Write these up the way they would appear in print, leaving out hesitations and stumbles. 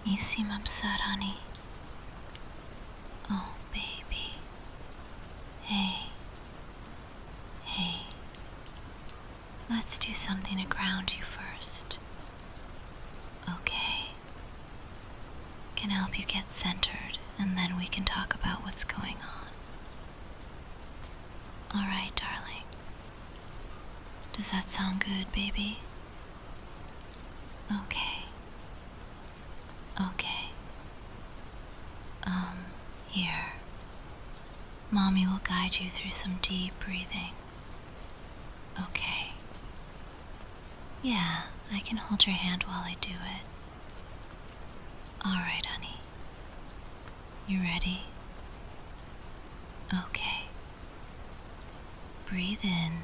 You seem upset, honey. Oh, baby. Hey. Hey. Let's do something to ground you first. Okay. Can help you get centered, and then we can talk about what's going on. All right, darling. Does that sound good, baby? Okay. Okay. Here. Mommy will guide you through some deep breathing. Okay. Yeah, I can hold your hand while I do it. All right, honey. You ready? Okay. Breathe in.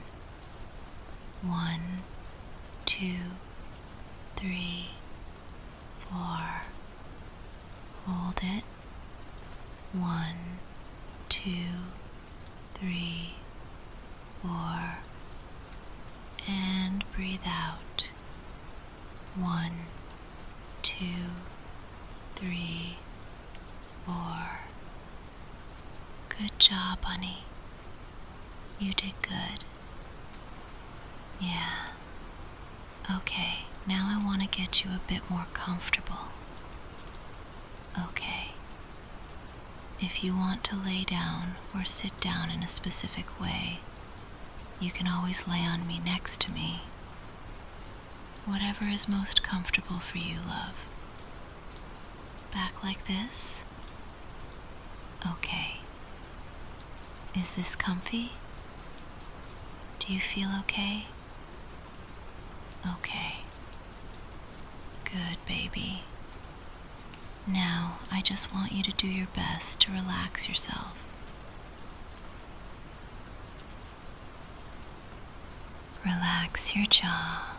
1, 2, 3, 4. Hold it. 1, 2, 3, 4. And breathe out. 1, 2, 3, 4. Good job, honey. You did good. Yeah. Okay, now I want to get you a bit more comfortable. Okay. If you want to lay down or sit down in a specific way, you can always lay on me next to me. Whatever is most comfortable for you, love. Back like this? Okay. Is this comfy? Do you feel okay? Okay. Good, baby. Now, I just want you to do your best to relax yourself. Relax your jaw.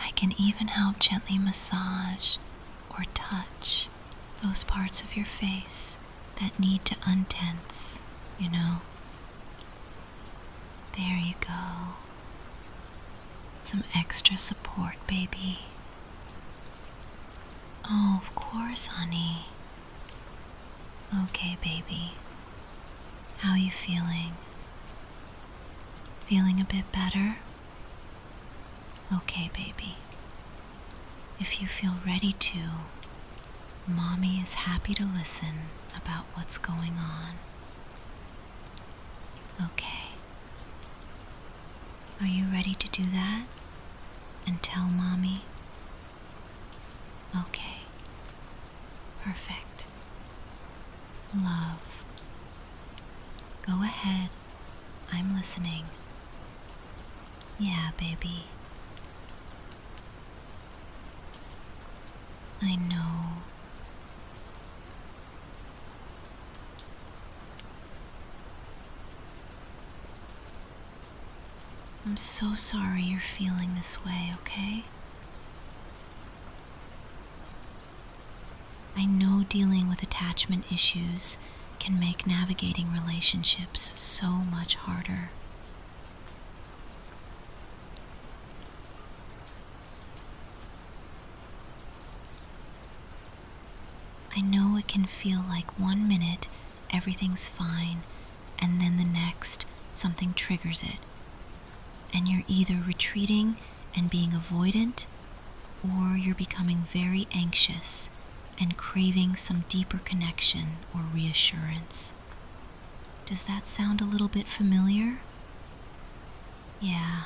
I can even help gently massage or touch those parts of your face that need to untense, you know. There you go. Some extra support, baby. Oh, of course, honey. Okay, baby. How are you feeling? Feeling a bit better? Okay, baby. If you feel ready to, Mommy is happy to listen about what's going on. Okay. Are you ready to do that? And tell Mommy? Okay. Perfect. Love. Go ahead. I'm listening. Yeah, baby. I know. I'm so sorry you're feeling this way, okay? I know dealing with attachment issues can make navigating relationships so much harder. I know it can feel like 1 minute everything's fine, and then the next something triggers it, and you're either retreating and being avoidant, or you're becoming very anxious and craving some deeper connection or reassurance. Does that sound a little bit familiar? Yeah.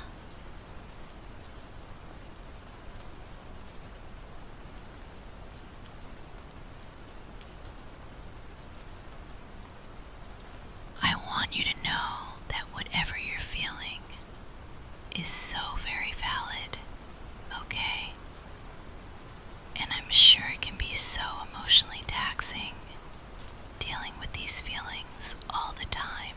I want you to know that whatever you're feeling is so very valid, okay? And I'm sure it can be so emotionally taxing dealing with these feelings all the time,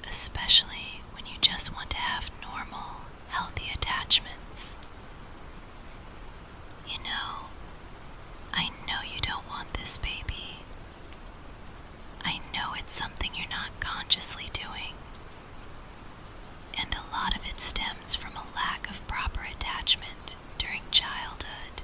especially when you just want to have normal, healthy attachments. You know, I know you don't want this, baby. I know it's something you're not consciously doing, and a lot of it stems from a lack of proper attachment during childhood.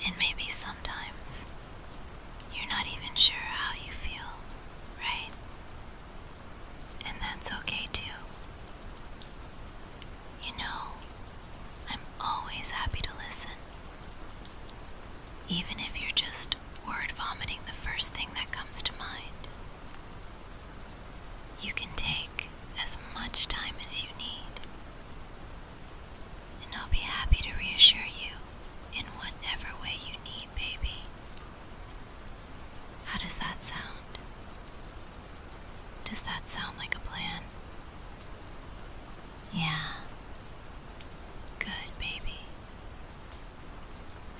And maybe sometimes you're not even sure how you feel, right? And that's okay too. You know, I'm always happy to listen. Even if you're just word vomiting the first thing that comes to mind. You can take as much time as you need. And I'll be happy to reassure you in whatever way you need, baby. How does that sound? Does that sound like a plan? Yeah. Good, baby.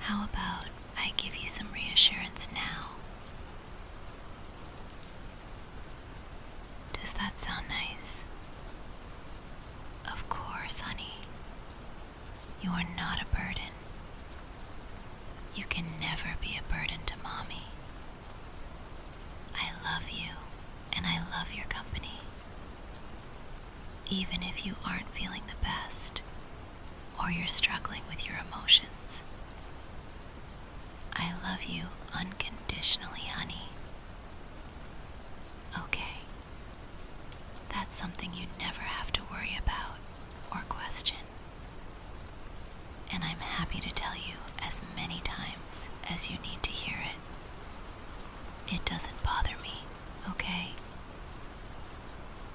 How about I give you some reassurance now? Does that sound nice? Of course, honey. You are not a burden. You can never be a burden to Mommy. I love you, and I love your company. Even if you aren't feeling the best, or you're struggling with your emotions. I love you unconditionally, honey. Okay. That's something you never have to worry about or question. And I'm happy to tell you as many times as you need to hear it. It doesn't bother me, okay?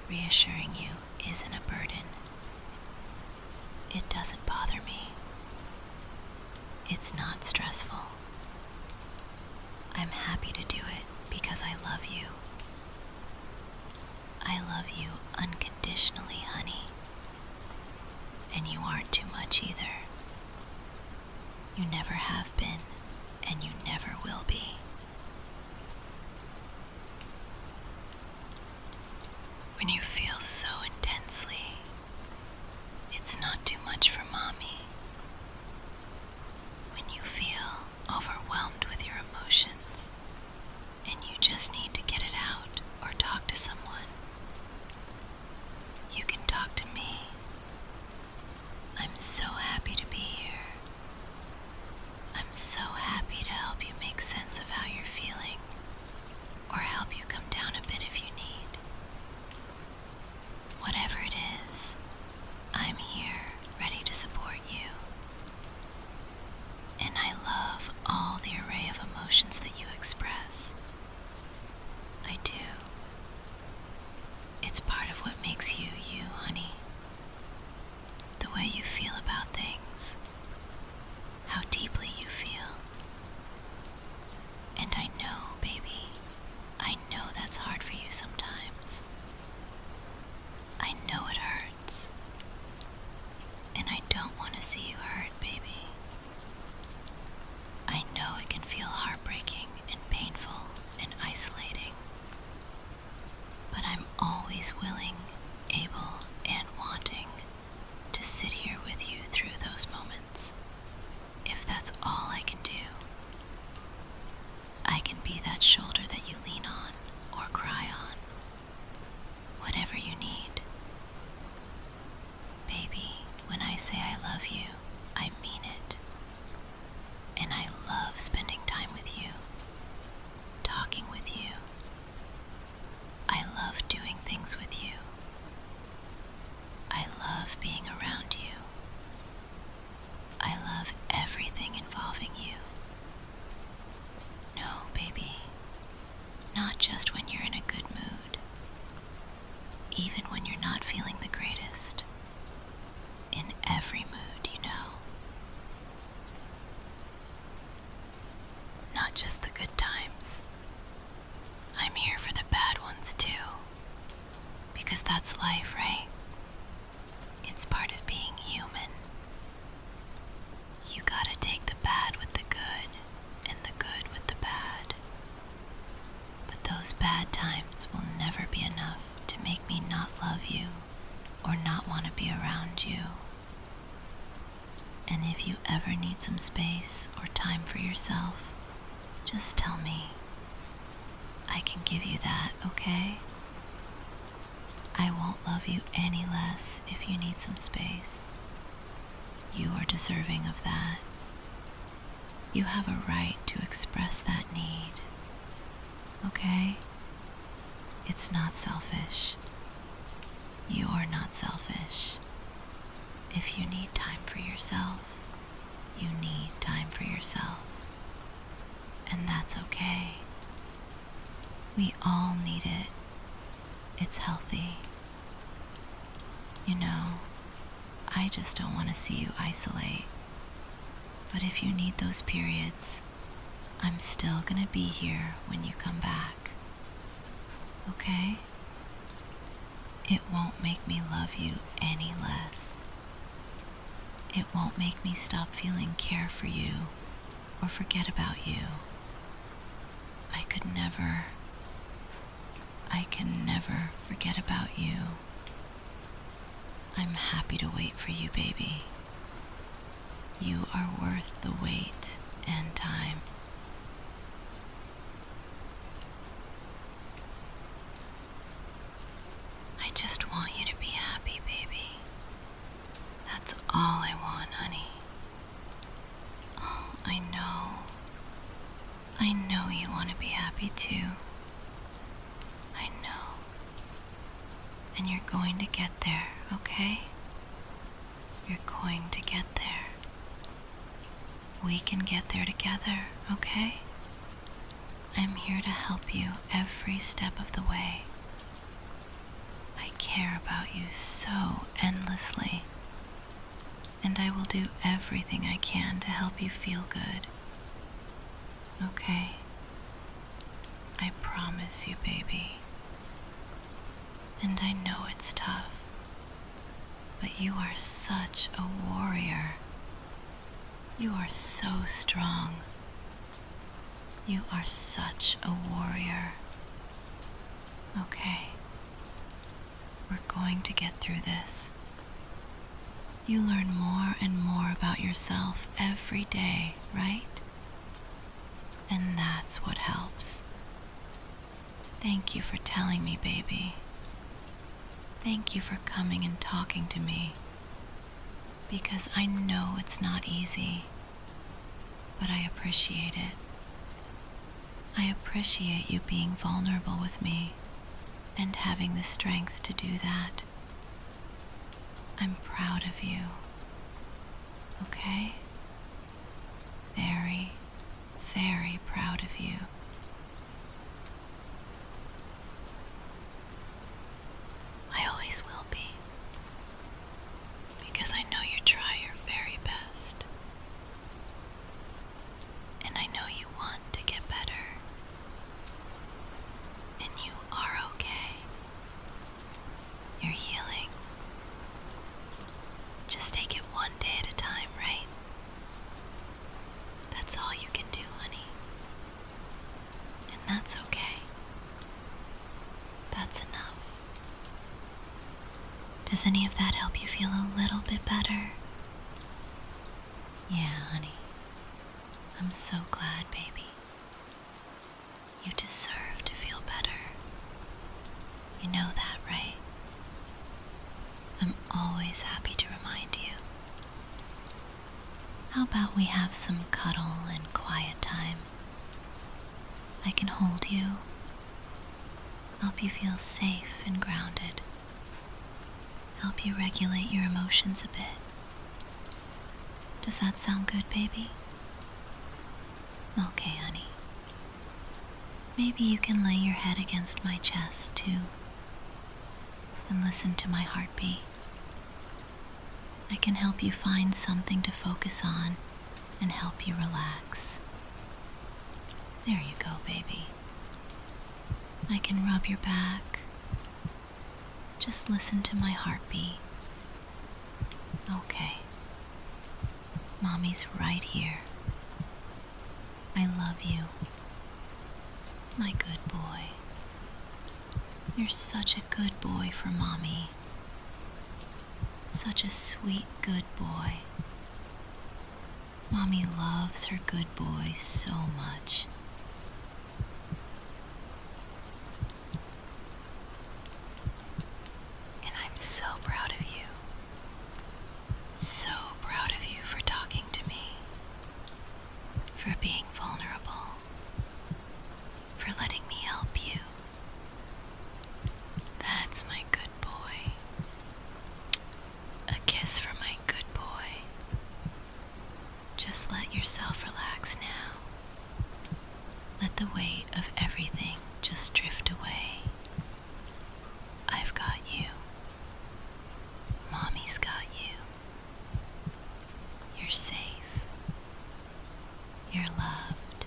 Reassuring you isn't a burden. It doesn't bother me. It's not stressful. I'm happy to do it because I love you. I love you unconditionally, honey. And you aren't too much either. You never have been, and you never will be. When you feel so intensely, it's not too much for Mommy. When you feel overwhelmed with your emotions, and you just need to get it out or talk to someone, you can talk to me. I'm so happy to be here. I'm so happy to help you make sense of how you're feeling, or help you come down a bit if you need. Whatever it is, I'm here, ready to support you. And I love all the array of emotions that you express. I do. It's part of what makes you, you, honey. The way you feel about things. How deeply you feel. And I know, baby, I know that's hard for you sometimes. I know it hurts. And I don't want to see you hurt, baby. I know it can feel heartbreaking and painful and isolating. But I'm always willing, able, and wanting to sit here with you through those moments. If that's all I can do. I can be that shoulder that you lean on or cry on. Whatever you need. Baby, when I say I love you, I mean it. And I love spending time with you, talking with you. I love doing things with you. I love being around you. I love everything involving you. No, baby, not just when you're in a good mood. Even when you're not feeling the greatest. In every mood, you know. Not just the good times. I'm here for the bad ones too. Because that's life, right? It's part of being human. You gotta take the bad with the good, and the good with the bad. But those bad times will never be enough to make me not love you or not want to be around you. And if you ever need some space or time for yourself, just tell me. I can give you that, okay? I won't love you any less if you need some space. You are deserving of that. You have a right to express that need, okay? It's not selfish. You're not selfish. If you need time for yourself, you need time for yourself. And that's okay. We all need it. It's healthy. You know, I just don't want to see you isolate. But if you need those periods, I'm still gonna be here when you come back. Okay? It won't make me love you any less. It won't make me stop feeling care for you or forget about you. I can never forget about you. I'm happy to wait for you, baby. You are worth the wait and time. I just want you to be happy, baby. That's all I want, honey. Oh, I know. I know you want to be happy too. I know. And you're going to get there, okay? You're going to get there. We can get there together, okay? I'm here to help you every step of the way. I care about you so endlessly, and I will do everything I can to help you feel good. Okay? I promise you, baby. And I know it's tough, but you are such a warrior. You are so strong. You are such a warrior. Okay. We're going to get through this. You learn more and more about yourself every day, right? And that's what helps. Thank you for telling me, baby. Thank you for coming and talking to me. Because I know it's not easy, but I appreciate it. I appreciate you being vulnerable with me and having the strength to do that. I'm proud of you. Okay? Very, very proud of you. I always will be. Because I know you try your very best. And I know you want to get better. And you are okay. You're healing. Just take it one day at a time, right? That's all you can do, honey. And that's okay. That's enough. Does any of that help you feel a little bit better? Yeah, honey. I'm so glad, baby. You deserve to feel better. You know that, right? I'm always happy to remind you. How about we have some cuddle and quiet time? I can hold you, help you feel safe and grounded, help you regulate your emotions a bit. Does that sound good, baby? Okay, honey. Maybe you can lay your head against my chest, too, and listen to my heartbeat. I can help you find something to focus on and help you relax. There you go, baby. I can rub your back. Just listen to my heartbeat. Okay. Mommy's right here. I love you. My good boy. You're such a good boy for Mommy. Such a sweet, good boy. Mommy loves her good boy so much. And I'm so proud of you. So proud of you for talking to me. For Let the weight of everything just drift away. I've got you. Mommy's got you. You're safe. You're loved.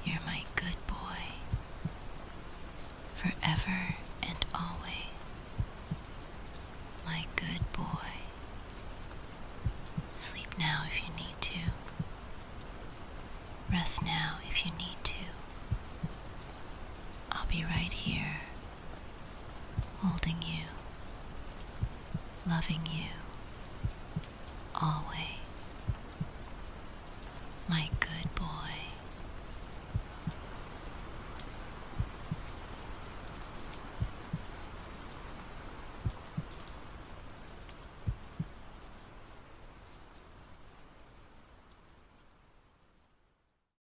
You're my good boy. Forever and always. My good boy. Sleep now if you need to. Rest now if you need to. I'll be right here, holding you, loving you, always. My good boy.